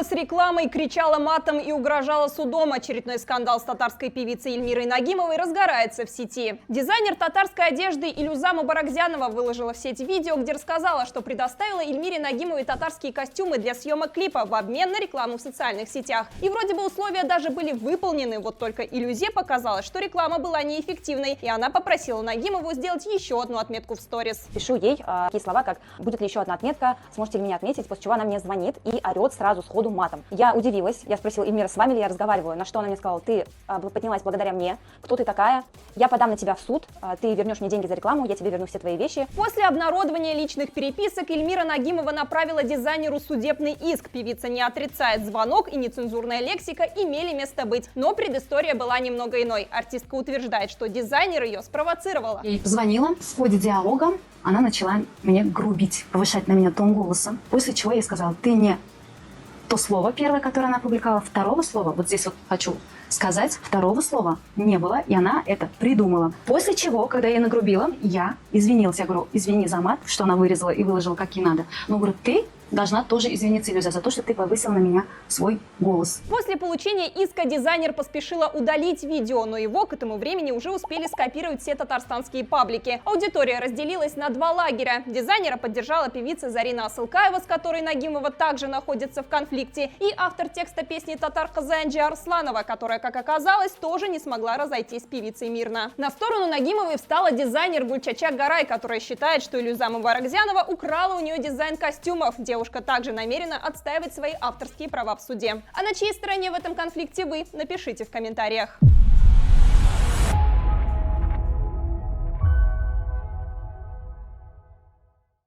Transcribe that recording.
с рекламой, кричала матом и угрожала судом. Очередной скандал с татарской певицей Ильмирой Нагимовой разгорается в сети. Дизайнер татарской одежды Илюза Мубаракзянова выложила в сеть видео, где рассказала, что предоставила Ильмире Нагимовой татарские костюмы для съемок клипа в обмен на рекламу в социальных сетях. И вроде бы условия даже были выполнены, вот только Илюзе показалось, что реклама была неэффективной, и она попросила Нагимову сделать еще одну отметку в сторис. Пишу ей такие слова, как «будет ли еще одна отметка, сможете ли меня отметить», после чего она мне звонит и орет сразу сходу матом. Я удивилась, я спросила: Ильмира, с вами ли я разговариваю? На что она мне сказала: ты поднялась благодаря мне, кто ты такая, я подам на тебя в суд, ты вернешь мне деньги за рекламу, я тебе верну все твои вещи. После обнародования личных переписок Ильмира Нагимова направила дизайнеру судебный иск. Певица не отрицает, звонок и нецензурная лексика имели место быть. Но предыстория была немного иной. Артистка утверждает, что дизайнер ее спровоцировала. Я ей позвонила, в ходе диалога она начала мне грубить, повышать на меня тон голоса, после чего я ей сказала: ты не то слово первое, которое она опубликовала, второго слова, вот здесь вот хочу сказать, второго слова не было, и она это придумала. После чего, когда я ей нагрубила, я извинилась, я говорю: извини за мат, что она вырезала и выложила как ей надо, но говорю, ты должна тоже извиниться, Илюза, за то, что ты повысила на меня свой голос. После получения иска дизайнер поспешила удалить видео, но его к этому времени уже успели скопировать все татарстанские паблики. Аудитория разделилась на два лагеря. Дизайнера поддержала певица Зарина Асылкаева, с которой Нагимова также находится в конфликте, и автор текста песни татарка Заянджи Арсланова, которая, как оказалось, тоже не смогла разойтись с певицей мирно. На сторону Нагимовой встала дизайнер Гульчачак Гарай, которая считает, что Илюза Мубаракзянова украла у нее дизайн костюмов. Девушка также намерена отстаивать свои авторские права в суде. А на чьей стороне в этом конфликте вы? Напишите в комментариях.